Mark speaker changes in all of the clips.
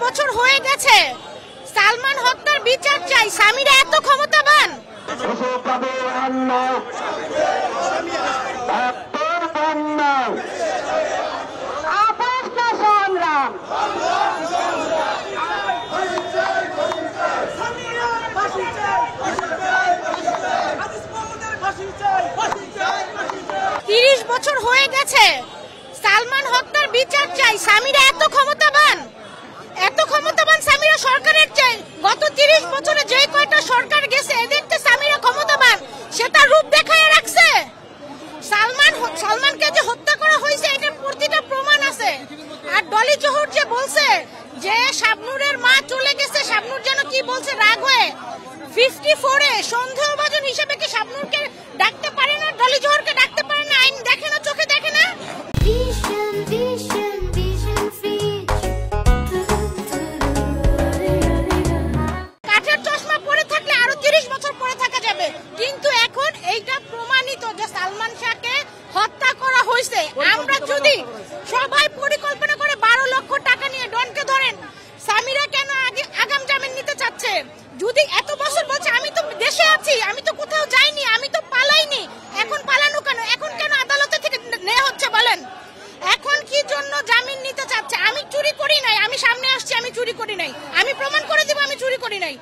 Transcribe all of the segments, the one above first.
Speaker 1: বছর হয়ে গেছে, সালমান হত্যার বিচার চাই। সামিরা এত ক্ষমতাবান? বছর হয়ে গেছে, সালমান হত্যার বিচার চাই। সামিরা এত ক্ষমতাবান? এত ক্ষমতাবান সামিরা সরকারের চাই? গত 30 বছরে যে কয়টা সরকার গেছে এদেরকে সামিরা ক্ষমতাবান, সেটা রূপ দেখায় রাখছে। সালমানকে যে হত্যা করা হয়েছে এটার প্রতিটা প্রমাণ আছে। আর ডলি জোহর যে বলছে যে শাবনূরের মা চলে গেছে, শাবনূর যেন কি বলছে রাগ হয়ে 54-এ সন্দেহভাজন হিসেবে কি শাবনূরকে ডাকতে পারে না? ডলি জোহরকে ডাকতে পারে না? আইন দেখে না, চোখে দেখে না? কাঠের চশমা পরে থাকলে আরো 30 বছর পরে থাকা যাবে, কিন্তু এখন এইটা প্রমাণিত যে সালমান শাহকে হত্যা করা হয়েছে। আমরা যদি সবাই পরিকল্পনা করে 12 লক্ষ টাকা নিয়ে ডনকে ধরেন, সামিরা কেন আগাম জামিন নিতে চাচ্ছে? যদি এত বছর বলছে আমি তো দেশে আছি, আমি তো কোথাও যাইনি, আমি তো পালাইনি, এখন পালানো কেন? এখন কেন আদালতে থেকে নেওয়া হচ্ছে বলেন? এখন কি জন্য জামিন নিতে চাচ্ছে? আমি চুরি করি নাই, আমি সামনে আসছি, আমি চুরি করি নাই, আমি প্রমাণ করে দিব আমি চুরি করি নাই।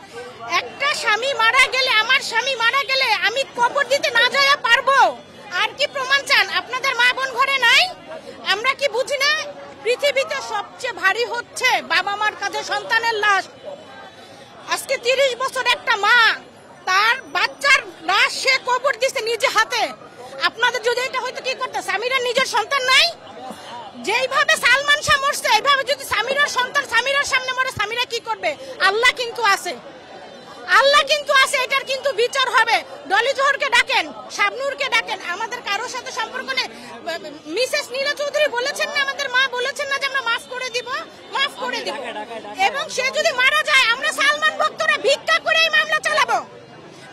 Speaker 1: একটা স্বামী মারা গেলে, আমার স্বামী মারা গেলে আমি কবর দিতে না যাওয়া পারবো? আর কি প্রমাণ চান? আপনাদের মা বোন ঘরে নাই? আমরা কি বুঝি না? পৃথিবীতে সবচেয়ে ভারী হচ্ছে বাবা মার কাছে সন্তানের লাশ। আজকে 30 বছর একটা মা তার বাচ্চার লাশ সে কবর দিচ্ছে নিজে হাতে। আপনাদের যদি এটা হয়তো কি করতে? সামিরার নিজের সন্তান নাই? যেইভাবে সালমান শাহ মরছে এইভাবে যদি সামিরার সন্তান সামিরার সামনে মরে, সামিরা কি করবে? আল্লাহ কিন্তু আছে, আল্লাহ কিন্তু আছে, এটার কিন্তু বিচার হবে। ডলি জোহরকে ডাকেন, শাবনূরকে ডাকেন, আমাদের কারোর সাথে সম্পর্ক নেই। মিসেস নীলা চৌধুরী বলেছেন না, আমাদের মা বলেছেন না যে আমরা মাফ করে দিব, মাফ করে দিব। এবং সে যদি মারা যায় আমরা সালমান ভক্তরা ভিক্ষা করেই মামলা চালাবো,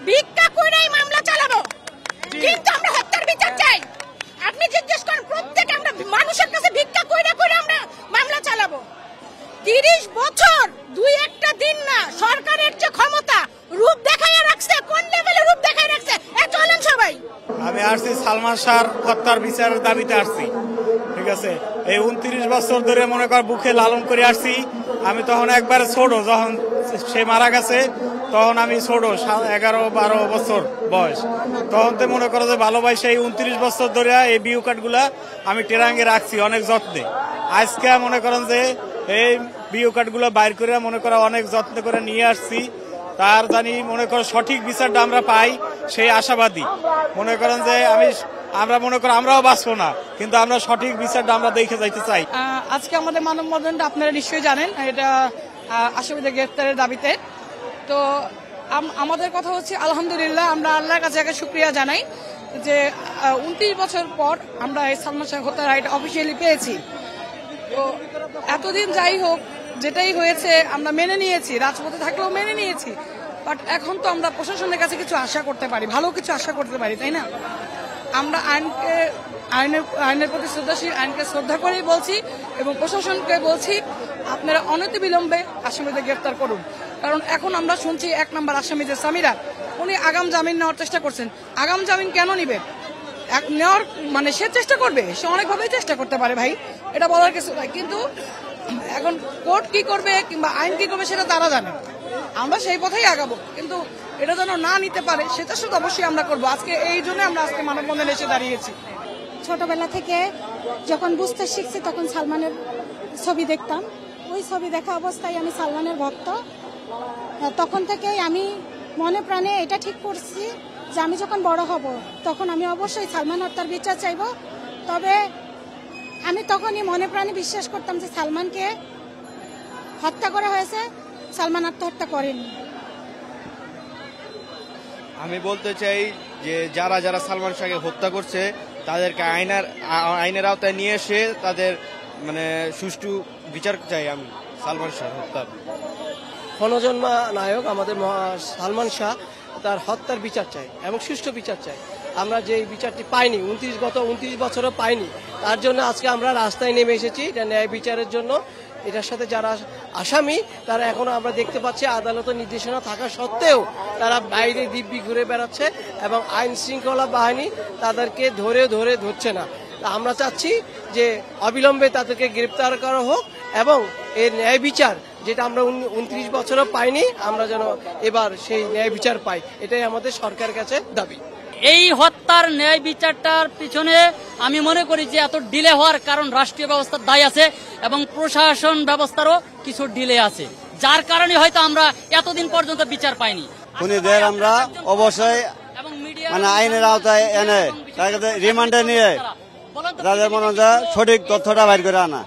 Speaker 1: ভিক্ষা করেই মামলা চালাবো, কিন্তু আমরা হত্যার বিচার চাই। আপনি জিজ্ঞেস করেন প্রত্যেক আমরা মানুষের কাছে ভিক্ষা কইরা কইরা আমরা মামলা চালাবো। 30 বছর 2-1টা দিন না, সরকারের যে ক্ষমতা রূপ দেখায় রাখছে, কোন লেভেলে রূপ দেখায় রাখছে। চলেন সবাই।
Speaker 2: আমি আসছি সালমান শাহর হত্যার বিচারের দাবিতে আসছি, ঠিক আছে? এই 29 বছর ধরে মনে কর বুকে লালন করে আসছি। আমি তখন একবারে ছোট, যখন সে মারা গেছে তখন আমি ছোট, 11-12 বছর বয়স। তখন তো মনে করো যে ভালোবাসে এই 29 বছর ধরে এই বিউ কার্ডগুলা আমি টেরাঙ্গে রাখছি অনেক যত্নে। আজকে মনে করেন যে এই বিউ কার্ডগুলো বাইর করে মনে করো অনেক যত্ন করে নিয়ে আসছি। তার জানি মনে করো সঠিক বিচারটা আমরা পাই, সেই আশাবাদী। মনে করেন যে আমরা মনে করি আমরাও বাঁচবো না, কিন্তু আমরা সঠিক বিচারটা আমরা দেখে যাইতে চাই।
Speaker 3: আজকে আমাদের মানববন্ধনটা আপনারা নিশ্চয়ই জানেন, এটা আসামিদের গ্রেফতারের দাবিতে। তো আমাদের কথা হচ্ছে আলহামদুলিল্লাহ, আমরা আল্লাহর কাছে একটা শুকরিয়া জানাই যে 29 বছর পর আমরা এই সালমান শাহ হত্যার রাইট অফিসিয়ালি পেয়েছি। তো এতদিন যাই হোক যেটাই হয়েছে আমরা মেনে নিয়েছি, রাজপথে থাকলেও মেনে নিয়েছি। বাট এখন তো আমরা প্রশাসনের কাছে কিছু আশা করতে পারি, ভালো কিছু আশা করতে পারি, তাই না? আমরা আইনের প্রতি শ্রদ্ধাশীল, আইনকে শ্রদ্ধা করেই বলছি এবং প্রশাসনকে বলছি আপনারা অনতিবিলম্বে আসামিদের গ্রেফতার করুন। কারণ এখন আমরা শুনছি 1 নম্বর আসামি যে সামিরা, উনি আগাম জামিন নেওয়ার চেষ্টা করছেন। আগাম জামিন কেন নিবে? নেওয়ার মানে সে চেষ্টা করবে, সে অনেকভাবেই চেষ্টা করতে পারে ভাই, এটা বলার কিছু নাই। কিন্তু এখন কোর্ট কি করবে কিংবা আইন কি করবে সেটা তারা জানে। আমরা সেই পথেই আগাবো, কিন্তু এটা যেন না নিতে পারে সেটা শুধু অবশ্যই আমরা করবো। আজকে এই জন্য আমরা আজকে মানববন্ধনে এসে দাঁড়িয়েছি।
Speaker 1: ছোটবেলা থেকে যখন বুঝতে শিখছি তখন সালমানের ছবি দেখতাম, ওই ছবি দেখা অবস্থায় আমি সালমানের ভক্ত। তখন থেকেই আমি মনে প্রাণে এটা ঠিক করছি যে আমি যখন বড় হব তখন আমি অবশ্যই সালমান হত্যার বিচার চাইব। তবে আমি তখনই মনে প্রাণে বিশ্বাস করতাম যে সালমানকে হত্যা করা হয়েছে, সালমান আত্মহত্যা করেনি।
Speaker 4: আমি বলতে চাই যে যারা যারা সালমান শাহকে হত্যা করছে তাদেরকে আইনের আওতায় নিয়ে এসে তাদের মানে সুষ্ঠু বিচার চাই আমি সালমান শাহ হত্যার।
Speaker 5: ক্ষণজন্মা নায়ক আমাদের সালমান শাহ, তার হত্যার বিচার চাই এবং সুষ্ঠু বিচার চাই। আমরা যে বিচারটি পাইনি, 29 বছরও পাইনি, তার জন্য আজকে আমরা রাস্তায় নেমে এসেছি এটা ন্যায় বিচারের জন্য। এটার সাথে যারা আসামি তারা এখনো আমরা দেখতে পাচ্ছি আদালতের নির্দেশনা থাকা সত্ত্বেও তারা বাইরে দিব্যি ঘুরে বেড়াচ্ছে এবং আইন শৃঙ্খলা বাহিনী তাদেরকে ধরছে না। আমরা চাচ্ছি যে অবিলম্বে তাদেরকে গ্রেপ্তার করা হোক এবং এর ন্যায় বিচার, যেটা আমরা 29 বছরও পাইনি, আমরা যেন এবার সেই ন্যায় বিচার পাই। এটাই আমাদের সরকারের কাছে দাবি।
Speaker 6: এই হত্যার ন্যায় বিচারটার পিছনে আমি মনে করি যে এত ডিলে হওয়ার কারণ রাষ্ট্রীয় ব্যবস্থার দায় আছে এবং প্রশাসন ব্যবস্থারও কিছু ডিলে আছে, যার কারণে হয়তো আমরা এতদিন পর্যন্ত বিচার পাইনি।
Speaker 7: খুনিদের আমরা অবশ্যই মানে আইনের আওতায় এনে তাদের রিমান্ডে নিয়ে তাদের মনে সঠিক তথ্যটা বাইর করে আনা।